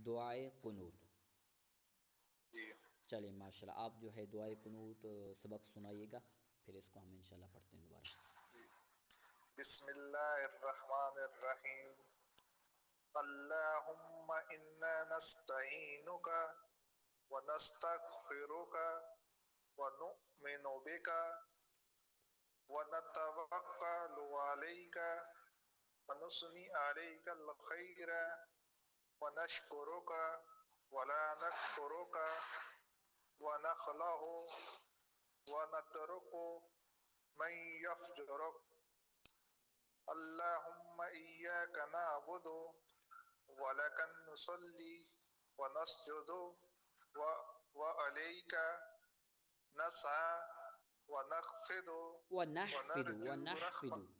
دعائے قنوت. جی چلیے ماشاء اللہ، آپ جو ہے دعائے قنوت سبق سنائیے گا، پھر اس کو ہم انشاءاللہ پڑھتے ہیں دوبارہ. بسم اللہ الرحمن الرحیم. اللہم انا نستعینک ونستغفرک ونؤمن بک ونتوکل علیک ونثنی علیک الخیر ونشکرک ولا نکفرک ونخلع ونترک من یفجرک. اللہم ایاک نعبد ولک نصلی ونسجد وعلیک نسعی ونخفض ونحفظ ونرجو ونحفظ رحمت.